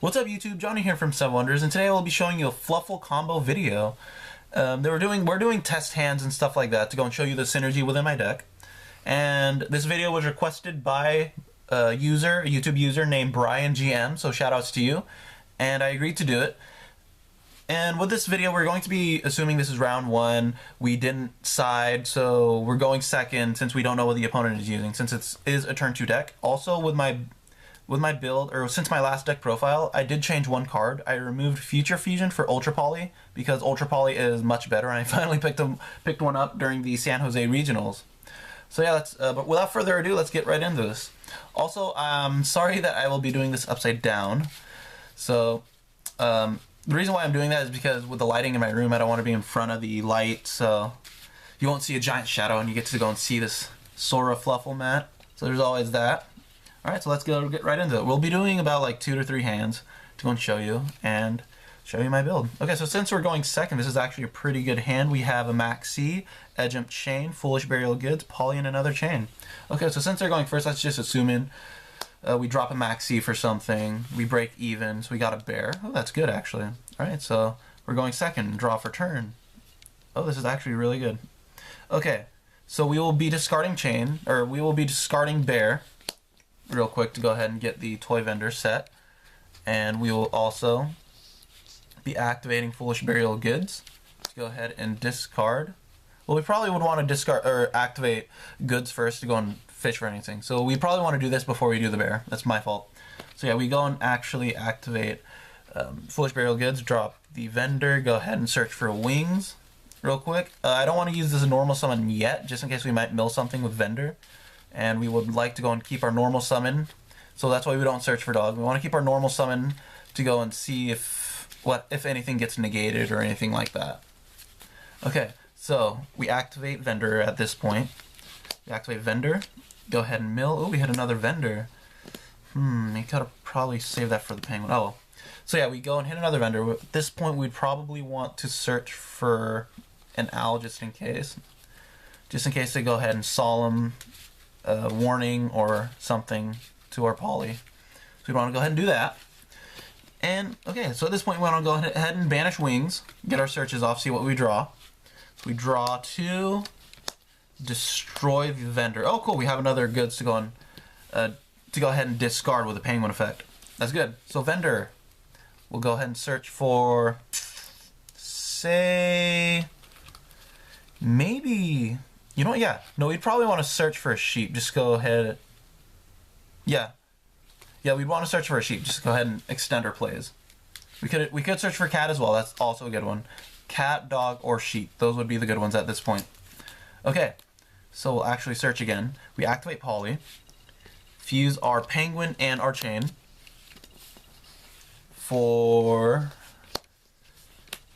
What's up YouTube, Johnny here from Seven Wonders, and today I will be showing you a Fluffal combo video. We're doing test hands and stuff like that to go and show you the synergy within my deck. And this video was requested by a YouTube user named Brian GM, so shout outs to you. And I agreed to do it. And with this video, we're going to be assuming this is round one. We didn't side, so we're going second since we don't know what the opponent is using, since it is a turn 2 deck. Also, with my build, or since my last deck profile, I did change one card. I removed Future Fusion for Ultra Poly because Ultra Poly is much better, and I finally picked one up during the San Jose Regionals. So yeah, but without further ado, let's get right into this. Also, I'm sorry that I will be doing this upside down. So the reason why I'm doing that is because with the lighting in my room, I don't want to be in front of the light, so you won't see a giant shadow, and you get to go and see this Sora Fluffal mat. So there's always that. Alright, so let's get right into it. We'll be doing about like 2 to 3 hands to go and show you my build. Okay, so since we're going second, this is actually a pretty good hand. We have a Max C, Edge Imp Chain, Foolish Burial Goods, Poly, and another chain. Okay, so since they're going first, let's just assume we drop a Max C for something. We break even, so we got a bear. Oh, that's good actually. Alright, so we're going second, draw for turn. Oh, this is actually really good. Okay, so we will be discarding chain, or we will be discarding bear real quick to go ahead and get the toy vendor set, and we will also be activating Foolish Burial Goods to go ahead and discard. Well, we probably would want to discard or activate goods first to go and fish for anything, so we probably want to do this before we do the bear. That's my fault. So yeah, we go and actually activate Foolish Burial Goods, drop the vendor, go ahead and search for wings real quick. I don't want to use this as a normal summon yet, just in case we might mill something with vendor. And we would like to go and keep our normal summon, so that's why we don't search for dog. We want to keep our normal summon to go and see if anything gets negated or anything like that. Okay, so we activate vendor at this point. We activate vendor, go ahead and mill. Oh, we hit another vendor. We could have probably saved that for the penguin. Oh, well. So yeah, we go and hit another vendor. At this point, we'd probably want to search for an owl just in case. Just in case they go ahead and solemn warning or something to our poly. So we want to go ahead and do that. And okay, so at this point we want to go ahead and banish wings, get our searches off, see what we draw. So we draw 2, destroy the vendor. Oh cool, we have another goods to go ahead and discard with a penguin effect. That's good. So vendor, we'll go ahead and search for, say, maybe, you know what, yeah. No, we'd probably want to search for a sheep. Just go ahead. Yeah, we'd want to search for a sheep. Just go ahead and extend our plays. We could search for cat as well. That's also a good one. Cat, dog, or sheep. Those would be the good ones at this point. Okay, so we'll actually search again. We activate poly. Fuse our penguin and our chain for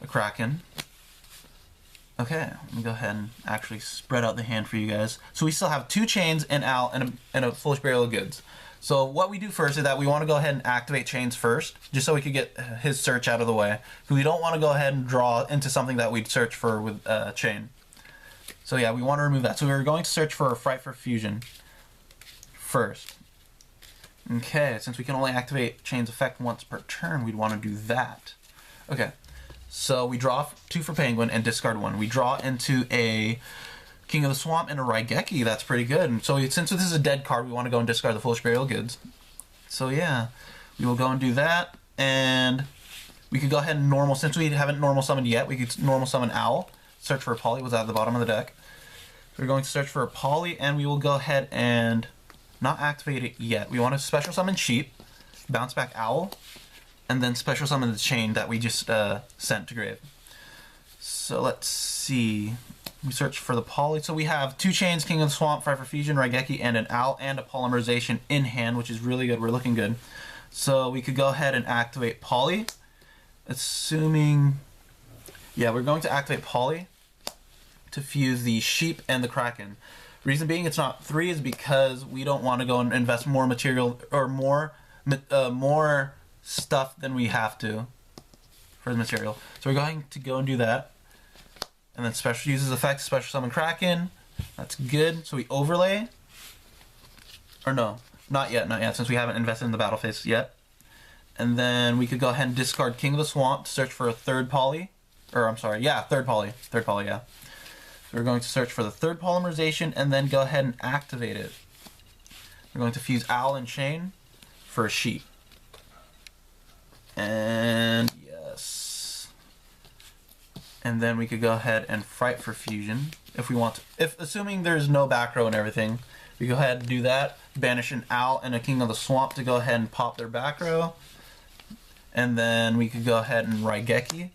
a kraken. Okay, let me go ahead and actually spread out the hand for you guys. So we still have 2 chains, an owl, and a Foolish Burial of Goods. So what we do first is that we want to go ahead and activate chains first, just so we could get his search out of the way. Because we don't want to go ahead and draw into something that we'd search for with chain. So yeah, we want to remove that. So we're going to search for a Fright for Fusion first. Okay, since we can only activate chain's effect once per turn, we'd want to do that. Okay. So we draw 2 for penguin and discard 1. We draw into a King of the Swamp and a Raigeki. That's pretty good. And so since this is a dead card, we want to go and discard the Foolish Burial Goods. So yeah, we will go and do that. And we could go ahead and normal, since we haven't normal summoned yet, we could normal summon Owl. Search for a Poly, was at the bottom of the deck. We're going to search for a Poly, and we will go ahead and not activate it yet. We want to special summon Sheep, bounce back Owl, and then special summon the chain that we just sent to grave. So let's see. We search for the poly. So we have 2 chains, King of the Swamp, Fright for Fusion, Raigeki, and an owl, and a polymerization in hand, which is really good. We're looking good. So we could go ahead and activate poly. Assuming, yeah, we're going to activate poly to fuse the sheep and the kraken. Reason being it's not 3 is because we don't want to go and invest more material or more stuff than we have to for the material. So we're going to go and do that. And then special uses effects, special summon Kraken. That's good. So we overlay. Or no, not yet, since we haven't invested in the battle phase yet. And then we could go ahead and discard King of the Swamp to search for a third poly. Or, I'm sorry, yeah, third poly. Third poly, yeah. So we're going to search for the third polymerization and then go ahead and activate it. We're going to fuse Owl and Chain for a sheep. And yes. And then we could go ahead and Fright for fusion if we want to. If assuming there's no back row and everything, we go ahead and do that. Banish an Owl and a King of the Swamp to go ahead and pop their back row. And then we could go ahead and Raigeki.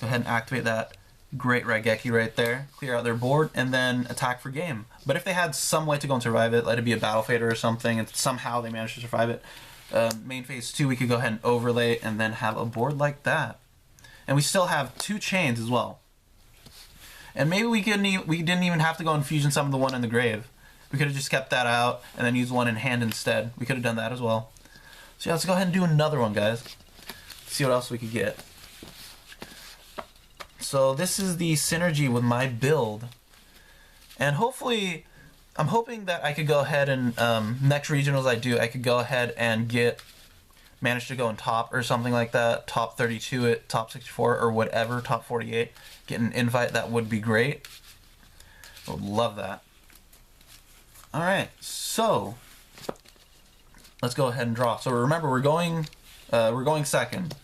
Go ahead and activate that. Great Raigeki right there. Clear out their board and then attack for game. But if they had some way to go and survive it, let it be a Battle Fader or something, and somehow they managed to survive it, main phase 2 we could go ahead and overlay and then have a board like that. And we still have 2 chains as well. And maybe we didn't even have to go and fusion summon the one in the grave. We could have just kept that out and then used one in hand instead. We could have done that as well. So yeah, let's go ahead and do another one, guys. See what else we could get. So this is the synergy with my build. And hopefully, I'm hoping that I could go ahead and, next regionals I could go ahead and manage to go in top or something like that. Top 32 at top 64 or whatever, top 48. Get an invite, that would be great. I would love that. Alright, so let's go ahead and draw. So remember, we're going second.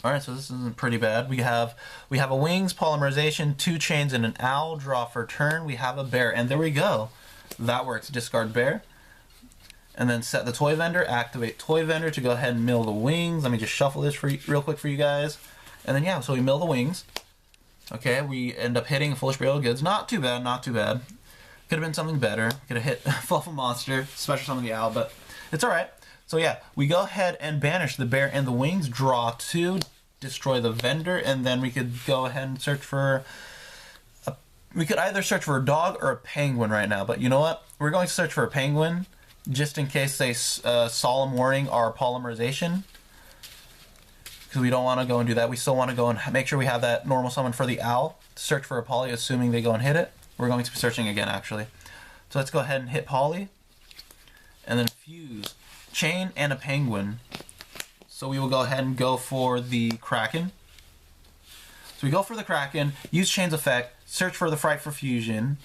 Alright, so this isn't pretty bad. We have a wings, polymerization, 2 chains, and an owl. Draw for turn. We have a bear, and there we go. That works. Discard bear. And then set the toy vendor, activate toy vendor to go ahead and mill the wings. Let me just shuffle this real quick for you guys. And then yeah, so we mill the wings. Okay, we end up hitting Foolish Burial Goods. Not too bad, not too bad. Could have been something better. Could have hit Fluffal Monster, special summon the owl, but it's alright. So yeah, we go ahead and banish the bear and the wings, draw 2, destroy the vendor, and then we could go ahead and search for we could either search for a dog or a penguin right now, but you know what? We're going to search for a penguin, just in case they solemn warning our polymerization. Because we don't want to go and do that. We still want to go and make sure we have that normal summon for the owl. Search for a poly, assuming they go and hit it. We're going to be searching again, actually. So let's go ahead and hit poly. And then fuse chain and a penguin. So we will go ahead and go for the Kraken. So we go for the Kraken, use Chain's effect, search for the Fright for fusion,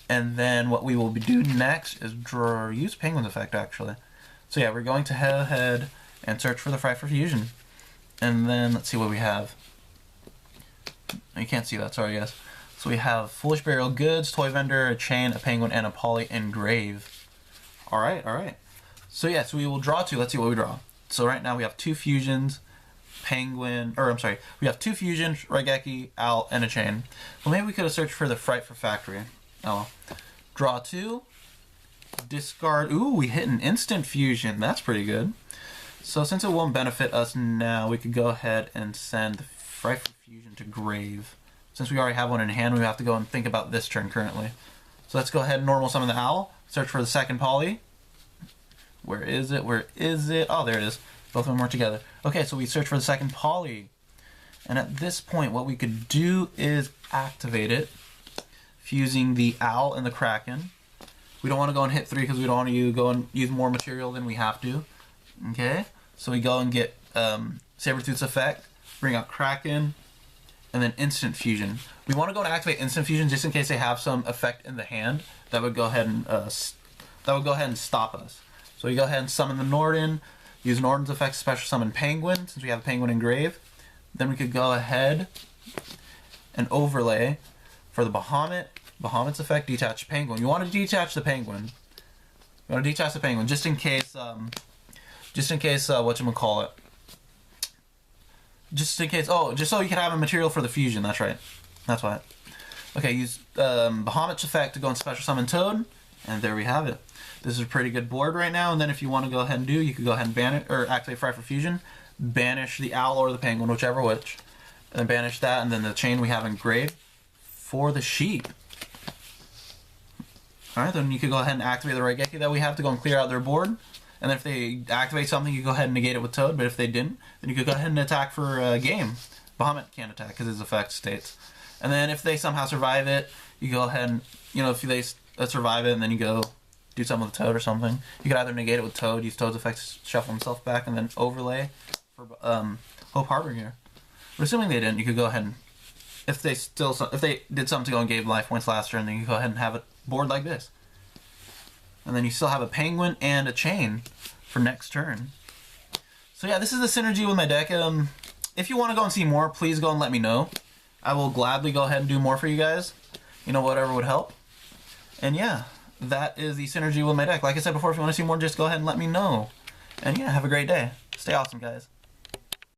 and then what we will do next is use Penguin's effect, actually. So yeah, we're going to head ahead and search for the Fright for fusion. And then let's see what we have. You can't see that, sorry guys. So we have Foolish Burial Goods, Toy Vendor, a Chain, a Penguin, and a Poly Engrave. Alright, alright. So yeah, so we will draw 2. Let's see what we draw. So right now we have 2 fusions, Penguin, or I'm sorry, we have 2 fusions, Raigeki, Owl, and a Chain. Well, maybe we could have searched for the Fright for Factory. Oh, draw 2, discard. Ooh, we hit an instant fusion. That's pretty good. So since it won't benefit us now, we could go ahead and send the Fright for Fusion to grave. Since we already have one in hand, we have to go and think about this turn currently. So let's go ahead and normal summon the owl. Search for the second poly. Where is it? Where is it? Oh, there it is. Both of them are together. Okay, so we search for the second poly. And at this point, what we could do is activate it, fusing the owl and the Kraken. We don't want to go and hit 3 because we don't want to go and use more material than we have to. Okay, so we go and get Sabertooth's effect, bring out Kraken, and then instant fusion. We want to go and activate instant fusion just in case they have some effect in the hand that would go ahead and stop us. So we go ahead and summon the Norden, use Norden's effect to special summon Penguin since we have a Penguin Engrave. Then we could go ahead and overlay for the Bahamut. Bahamut's effect, detach Penguin. You want to detach the Penguin. You want to detach the Penguin just in case whatchamacallit. Just in case, oh, just so you can have a material for the fusion, that's right. That's why. Okay, use Bahamut's effect to go and special summon Toad, and there we have it. This is a pretty good board right now, and then if you want to go ahead and you could go ahead and banish, or activate Fright for Fusion, banish the Owl or the Penguin, whichever which, and then banish that, and then the Chain we have engraved for the sheep. Alright, then you could go ahead and activate the Raigeki that we have to go and clear out their board. And then if they activate something, you go ahead and negate it with Toad. But if they didn't, then you could go ahead and attack for a game. Bahamut can't attack because his effect states. And then if they somehow survive it, you go ahead and, if they survive it, and then you go do something with Toad or something. You could either negate it with Toad, use Toad's effects, shuffle himself back, and then overlay for Hope Harbor here. But assuming they didn't, you could go ahead and if they did something to go and gave life points last turn, then you could go ahead and have it board like this. And then you still have a penguin and a chain for next turn. So yeah, this is the synergy with my deck. If you want to go and see more, please go and let me know. I will gladly go ahead and do more for you guys. You know, whatever would help. And yeah, that is the synergy with my deck. Like I said before, if you want to see more, just go ahead and let me know. And yeah, have a great day. Stay awesome, guys.